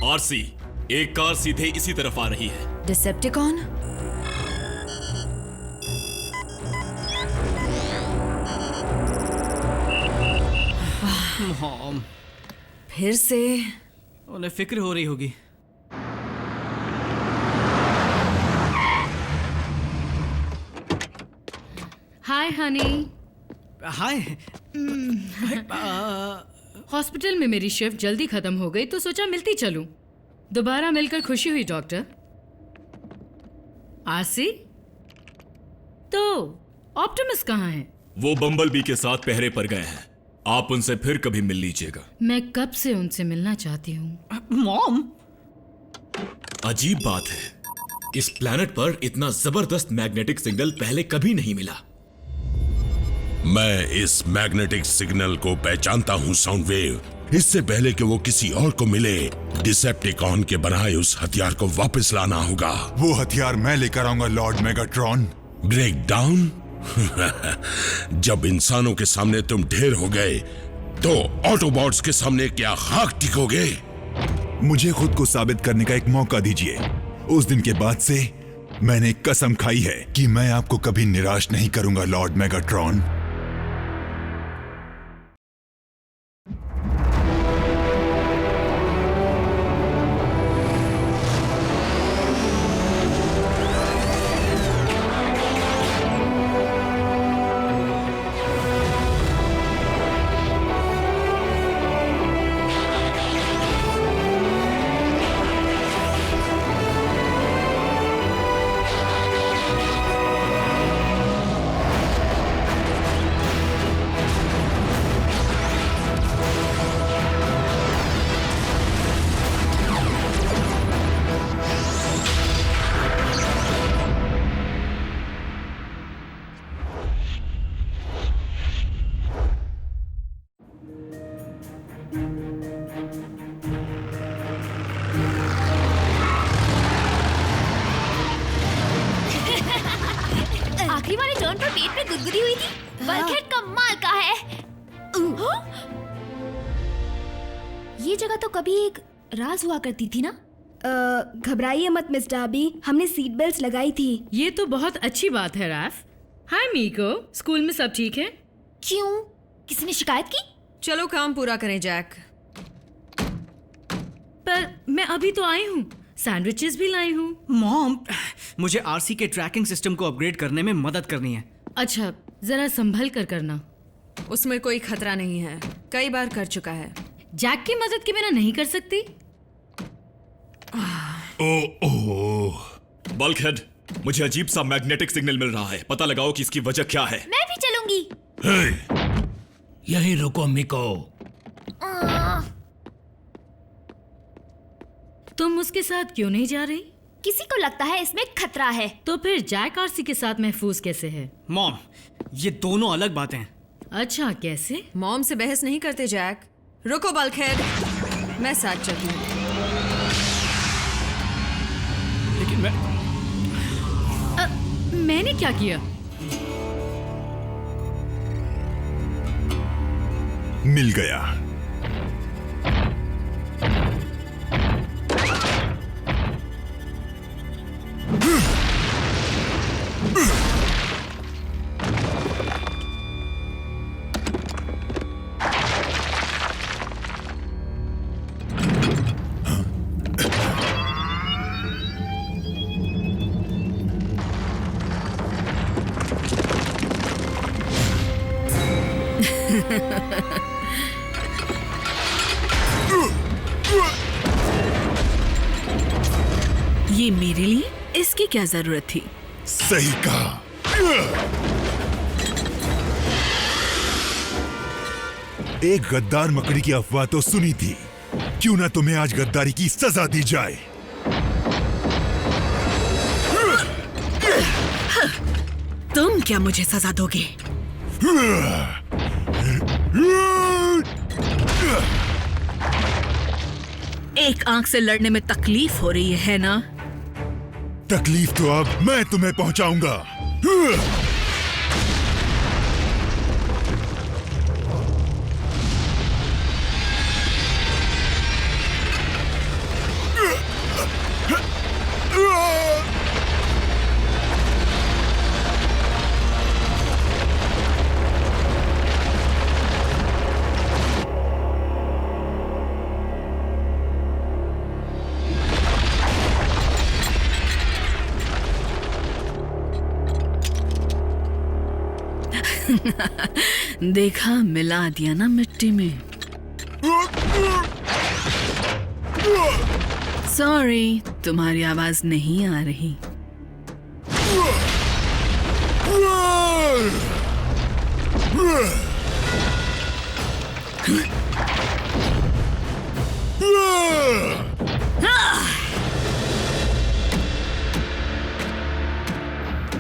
RC, एक car सीधे इसी तरफ आ रही है। डिसेप्टिकॉन? मॉम, फिर से? उन्हें फिक्र हो रही होगी। हाय हनी। हाय। हॉस्पिटल में मेरी शिफ्ट जल्दी खत्म हो गई तो सोचा मिलती चलूं। दोबारा मिलकर खुशी हुई डॉक्टर। आरसी, तो ऑप्टिमस कहाँ है? वो बम्बलबी के साथ पहरे पर गए हैं। आप उनसे फिर कभी मिल लीजिएगा। मैं कब से उनसे मिलना चाहती हूँ। मॉम, अजीब बात है, इस प्लैनेट पर इतना जबरदस्त मैग्नेटिक सिग्नल पहले कभी नहीं मिला। मैं इस मैग्नेटिक सिग्नल को पहचानता हूं, साउंड वेव। इससे पहले कि वो किसी और को मिले, डिसेप्टिकॉन के बनाए उस हथियार को वापस लाना होगा। वो हथियार मैं लेकर आऊंगा, लॉर्ड मेगाट्रॉन। Break down? जब इंसानों के सामने तुम ढेर हो गए, तो ऑटोबॉट्स के सामने क्या खाक टिकोगे? मुझे खुद को साबित करने का एक मौका दीजिए। उस दिन के बाद से मैंने कसम खाई है कि मैं आपको कभी निराश नहीं करूंगा, लॉर्ड मेगाट्रॉन। आखिरी वाले टर्न पर पेट में गुदगुदी हुई थी। बल्कहेड कमाल का है। ये जगह तो कभी एक राज हुआ करती थी ना? घबराइए मत मिस डार्बी, हमने सीट बेल्ट लगाई थी। ये तो बहुत अच्छी बात है राफ। हाय मीको, स्कूल में सब ठीक है? क्यों, किसी ने शिकायत की? चलो काम पूरा करें जैक। पर मैं अभी तो आई हूँ, सैंडविचेस भी लाई हूँ। मॉम, मुझे आरसी के ट्रैकिंग सिस्टम को अपग्रेड करने में मदद करनी है। अच्छा, जरा संभल कर करना। उसमें कोई खतरा नहीं है, कई बार कर चुका है। जैक की मदद के बिना नहीं कर सकती। बल्कहेड, मुझे अजीब सा मैग्नेटिक सिग्नल मिल रहा है। पता लगाओ कि इसकी वजह क्या है। मैं भी चलूंगी। यहीं रुको मिको। तुम उसके साथ क्यों नहीं जा रही? किसी को लगता है इसमें खतरा है। तो फिर जैक आरसी के साथ महफूज कैसे है? मॉम, ये दोनों अलग बातें हैं। अच्छा, कैसे? मॉम से बहस नहीं करते जैक। रुको बल्कहेड, मैं साथ चलती हूँ। लेकिन मैंने क्या किया? मिल गया। ये मेरे लिए? इसकी क्या जरूरत थी? सही कहा। एक गद्दार मकड़ी की अफवाह तो सुनी थी, क्यों ना तुम्हें आज गद्दारी की सजा दी जाए। तुम क्या मुझे सजा दोगे? एक आंख से लड़ने में तकलीफ हो रही है ना? तकलीफ तो अब मैं तुम्हें पहुंचाऊंगा। देखा, मिला दिया ना मिट्टी में। सॉरी, तुम्हारी आवाज नहीं आ रही।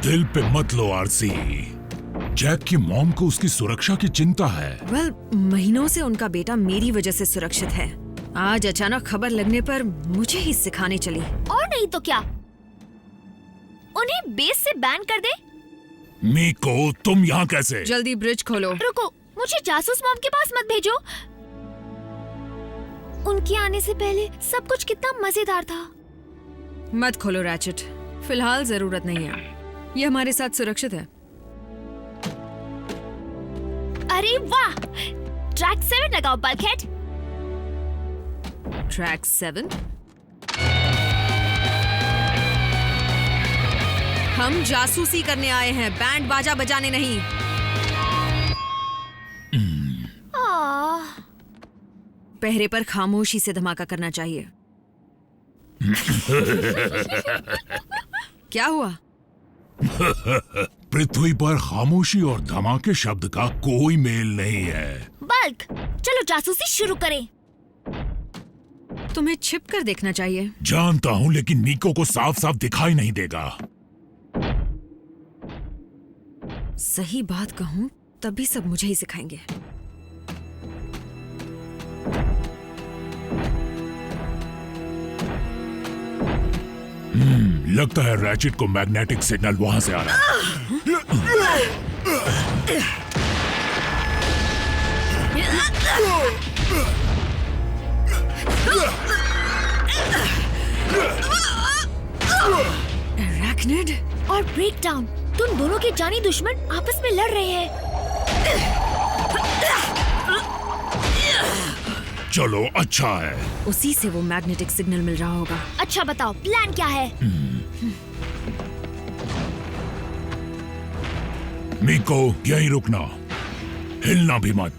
दिल पे मत लो आरसी। जैक की मॉम को उसकी सुरक्षा की चिंता है। वेल, महीनों से उनका बेटा मेरी वजह से सुरक्षित है। आज अचानक खबर लगने पर मुझे ही सिखाने चली। और नहीं तो क्या, उन्हें बेस से बैन कर दे। मीको, तुम यहाँ कैसे? जल्दी ब्रिज खोलो। रुको, मुझे जासूस मॉम के पास मत भेजो। उनके आने से पहले सब कुछ कितना मजेदार था। मत खोलो रैचेट, फिलहाल जरूरत नहीं है। ये हमारे साथ सुरक्षित है। अरे वाह, ट्रैक 7 लगाओ बल्कहेड। ट्रैक 7? हम जासूसी करने आए हैं, बैंड बाजा बजाने नहीं। पहरे पर खामोशी से धमाका करना चाहिए। क्या हुआ? पृथ्वी पर खामोशी और धमाके शब्द का कोई मेल नहीं है। बल्क, चलो जासूसी शुरू करें। तुम्हें छिप कर देखना चाहिए। जानता हूँ, लेकिन मीको को साफ साफ दिखाई नहीं देगा। सही बात कहूं तभी सब मुझे ही सिखाएंगे। लगता है रैचेट को मैग्नेटिक सिग्नल वहां से आ रहा है। अरैक्निड और ब्रेकडाउन, तुम दोनों के जानी दुश्मन आपस में लड़ रहे हैं। चलो, अच्छा है। उसी से वो मैग्नेटिक सिग्नल मिल रहा होगा। अच्छा बताओ, प्लान क्या है? मीको, यहीं रुकना, हिलना भी मत।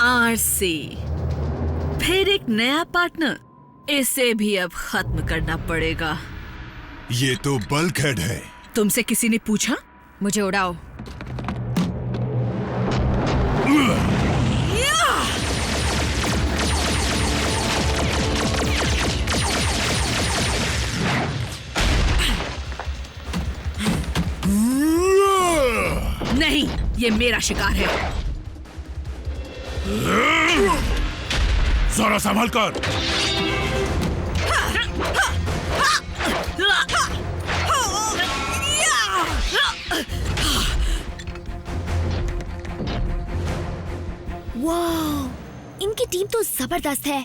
आरसी, फिर एक नया पार्टनर। इसे भी अब खत्म करना पड़ेगा। ये तो बल्कहेड है। तुमसे किसी ने पूछा? मुझे उड़ाओ। नहीं, ये मेरा शिकार है। जरा संभल कर। वाह, इनकी टीम तो जबरदस्त है।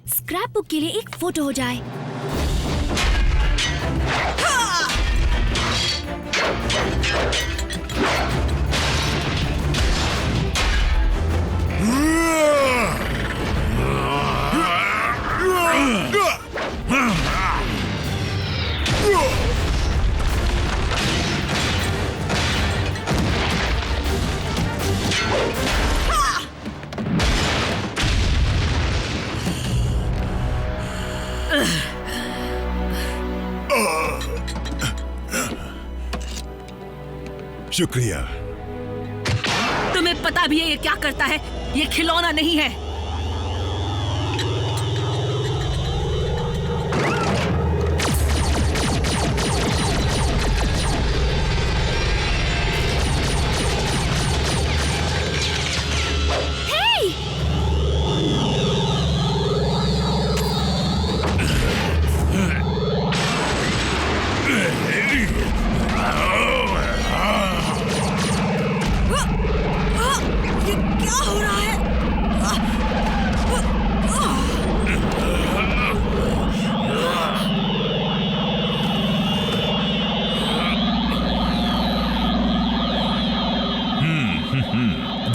स्क्रैप बुक के लिए एक फोटो हो जाए। शुक्रिया। तुम्हें पता भी है ये क्या करता है? ये खिलौना नहीं है। ये क्या हो रहा है?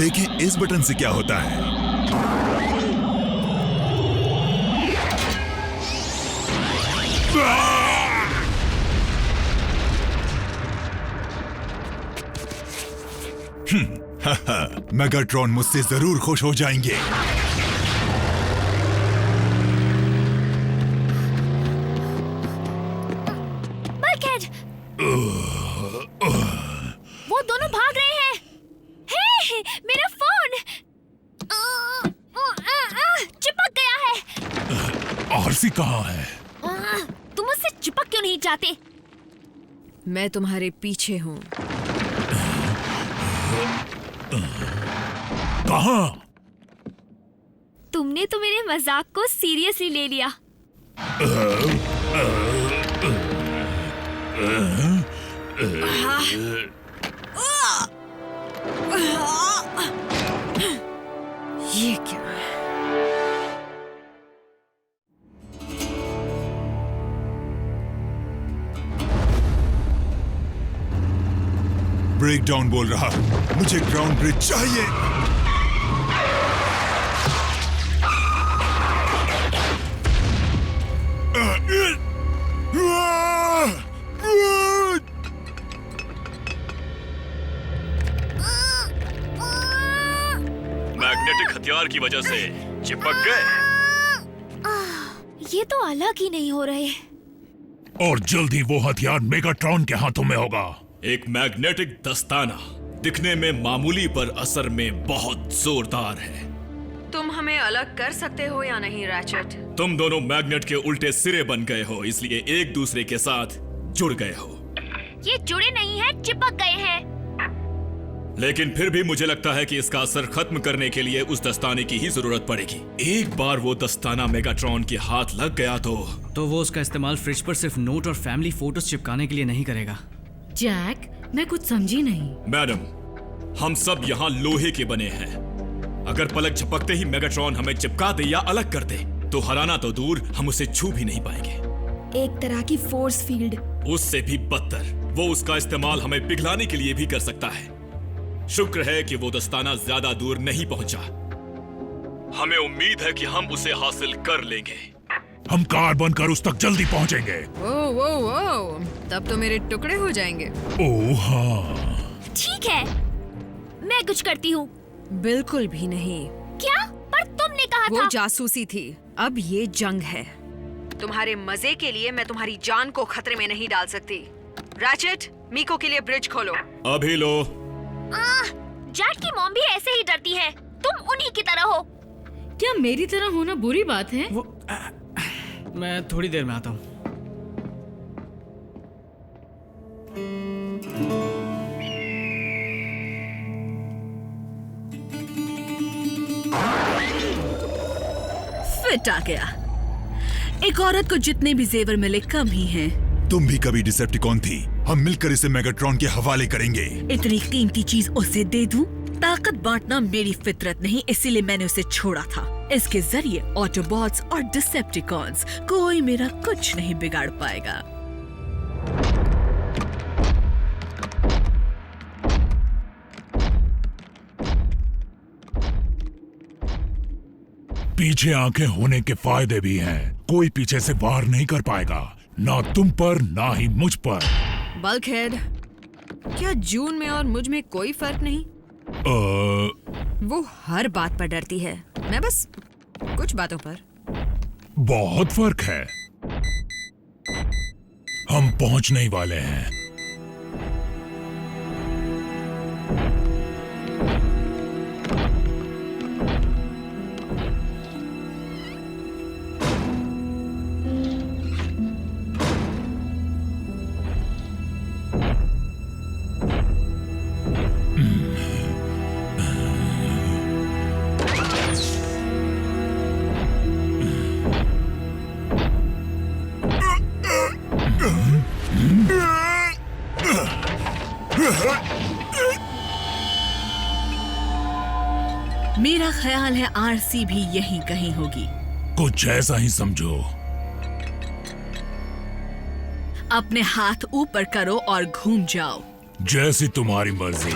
देखें इस बटन से क्या होता है। मेगाट्रॉन मुझसे जरूर खुश हो जाएंगे। बल्कहेड, वो दोनों भाग रहे हैं। हे, मेरा फोन चिपक गया है। आरसी कहाँ है? तुम मुझसे चिपक क्यों नहीं जाते? मैं तुम्हारे पीछे हूँ। कहाँ? तुमने तो मेरे मजाक को सीरियसली ले लिया। ये क्या है? ब्रेक डाउन बोल रहा, मुझे ग्राउंड ब्रिज चाहिए। मैग्नेटिक हथियार की वजह से चिपक गए। ये तो अलग ही नहीं हो रहे। और जल्द ही वो हथियार मेगाट्रॉन के हाथों में होगा। एक मैग्नेटिक दस्ताना दिखने में मामूली पर असर में बहुत जोरदार है। तुम हमें अलग कर सकते हो या नहीं रैचेट? तुम दोनों मैग्नेट के उल्टे सिरे बन गए हो, इसलिए एक दूसरे के साथ जुड़ गए हो। ये जुड़े नहीं हैं, चिपक गए हैं। लेकिन फिर भी मुझे लगता है कि इसका असर खत्म करने के लिए उस दस्ताने की ही जरूरत पड़ेगी। एक बार वो दस्ताना मेगाट्रॉन के हाथ लग गया तो वो उसका इस्तेमाल फ्रिज पर सिर्फ नोट और फैमिली फोटोज चिपकाने के लिए नहीं करेगा। जैक, मैं कुछ समझी नहीं। मैडम, हम सब यहाँ लोहे के बने हैं। अगर पलक झपकते ही मेगाट्रॉन हमें चिपका दे या अलग कर दे तो हराना तो दूर, हम उसे छू भी नहीं पाएंगे। एक तरह की फोर्स फील्ड। उससे भी बदतर, वो उसका इस्तेमाल हमें पिघलाने के लिए भी कर सकता है। शुक्र है कि वो दस्ताना ज्यादा दूर नहीं पहुंचा। हमें उम्मीद है कि हम उसे हासिल कर लेंगे। हम कार बनकर उस तक जल्दी पहुंचेंगे। ओ, तब तो मेरे टुकड़े हो जाएंगे। ओह हाँ। ठीक है, मैं कुछ करती हूँ। बिल्कुल भी नहीं। क्या? पर तुमने कहा वो था। जासूसी थी, अब ये जंग है। तुम्हारे मजे के लिए मैं तुम्हारी जान को खतरे में नहीं डाल सकती। रैचेट, मीको के लिए ब्रिज खोलो। अभी लो। जैक की मॉम भी ऐसे ही डरती है। तुम उन्हीं की तरह हो। क्या मेरी तरह होना बुरी बात है? मैं थोड़ी देर में आता हूँ। फिट आ गया। एक औरत को जितने भी जेवर मिले कम ही हैं। तुम भी कभी डिसेप्टिकॉन थी। हम मिलकर इसे मेगाट्रॉन के हवाले करेंगे। इतनी कीमती चीज उसे दे दूं? ताकत बांटना मेरी फितरत नहीं, इसीलिए मैंने उसे छोड़ा था। इसके जरिए ऑटोबॉट्स और डिसेप्टिकॉन्स कोई मेरा कुछ नहीं बिगाड़ पाएगा। पीछे आंखें होने के फायदे भी हैं। कोई पीछे से वार नहीं कर पाएगा, ना तुम पर ना ही मुझ पर। बल्कहेड, क्या जून में और मुझ में कोई फर्क नहीं? वो हर बात पर डरती है, मैं बस कुछ बातों पर। बहुत फर्क है। हम पहुंचने ही वाले हैं। मेरा ख्याल है आरसी भी यहीं कहीं होगी। कुछ ऐसा ही समझो। अपने हाथ ऊपर करो और घूम जाओ। जैसी तुम्हारी मर्जी।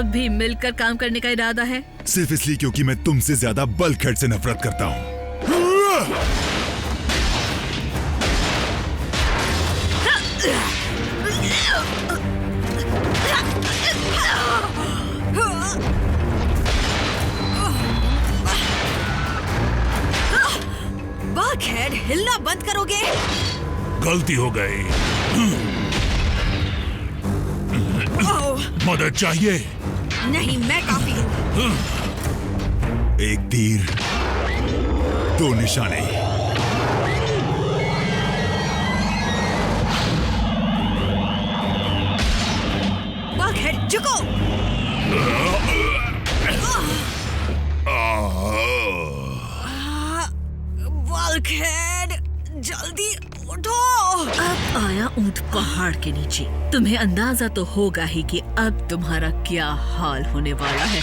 अब भी मिलकर काम करने का इरादा है? सिर्फ इसलिए क्योंकि मैं तुमसे ज्यादा बल्कहेड से नफरत करता हूँ। बल्कहेड, हिलना बंद करोगे? गलती हो गई। मदद चाहिए? नहीं, मैं काफी हूँ। एक तीर, दो निशाने। बल्कहेड, झुको। बल्कहेड, जल्दी उठो। अब आया ऊंट पहाड़ के नीचे। तुम्हें अंदाजा तो होगा ही कि अब तुम्हारा क्या हाल होने वाला है।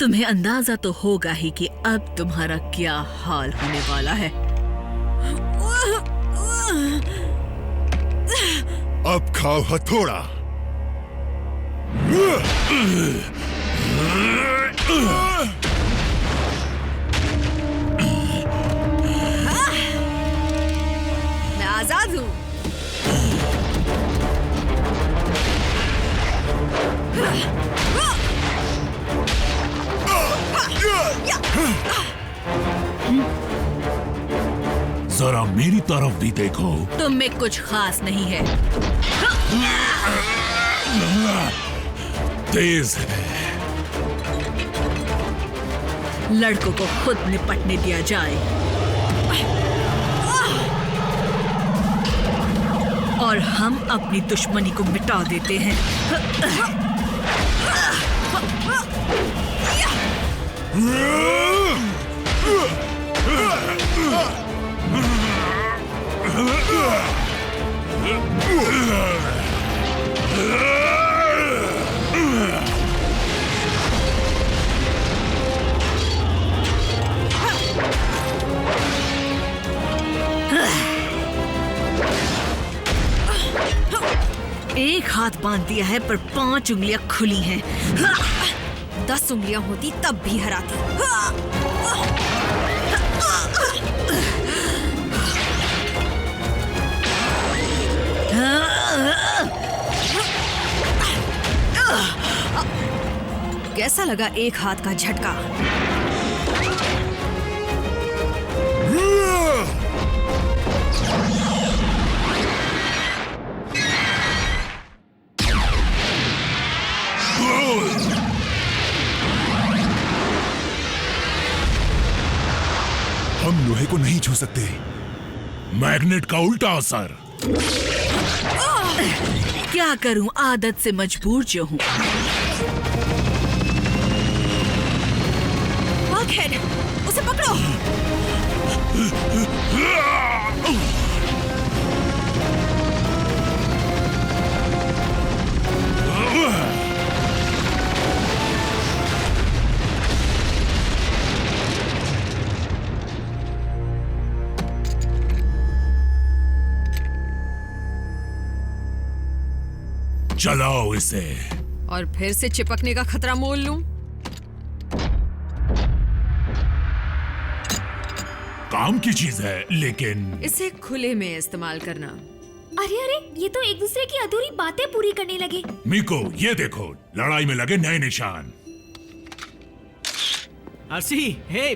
तुम्हें अंदाजा तो होगा ही कि अब तुम्हारा क्या हाल होने वाला है। अब खाओ हथौड़ा। मैं आजाद हूँ। जरा मेरी तरफ भी देखो। तुम में कुछ खास नहीं है। तेज है। लड़कों को खुद निपटने दिया जाए और हम अपनी दुश्मनी को मिटा देते हैं। एक हाथ बांध दिया है पर 5 उंगलियां खुली हैं। 10 उंगलियां होती तब भी हराती। कैसा लगा एक हाथ का झटका? हम लोहे को नहीं छू सकते। मैग्नेट का उल्टा असर। क्या करूं, आदत से मजबूर जो हूं। बल्कहेड, उसे पकड़ो। चलाओ इसे। और फिर से चिपकने का खतरा मोल लूं? काम की चीज है, लेकिन इसे खुले में इस्तेमाल करना। अरे अरे, ये तो एक दूसरे की अधूरी बातें पूरी करने लगे। मिको, ये देखो, लड़ाई में लगे नए निशान। आरसी, हे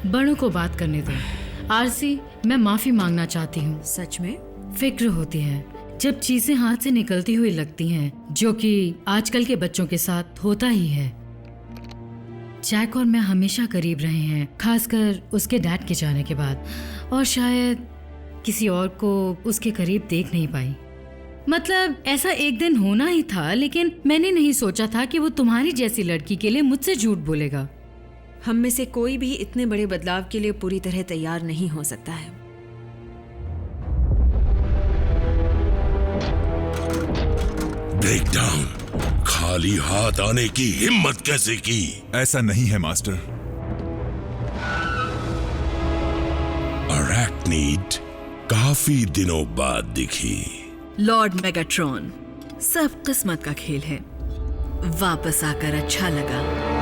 बड़ों को बात करने दो। आरसी, मैं माफी मांगना चाहती हूँ। सच में? फिक्र होती है जब चीजें हाथ से निकलती हुई लगती हैं, जो कि आजकल के बच्चों के साथ होता ही है। जैक और मैं हमेशा करीब रहे हैं, खासकर उसके डैड के जाने के बाद, और शायद किसी और को उसके करीब देख नहीं पाई। मतलब ऐसा एक दिन होना ही था, लेकिन मैंने नहीं सोचा था कि वो तुम्हारी जैसी लड़की के लिए मुझसे झूठ बोलेगा। हम में से कोई भी इतने बड़े बदलाव के लिए पूरी तरह तैयार नहीं हो सकता है। ब्रेकडाउन, खाली हाथ आने की हिम्मत कैसे की? ऐसा नहीं है मास्टर। अरैक्निड काफी दिनों बाद दिखी। लॉर्ड मेगाट्रॉन, सब किस्मत का खेल है। वापस आकर अच्छा लगा।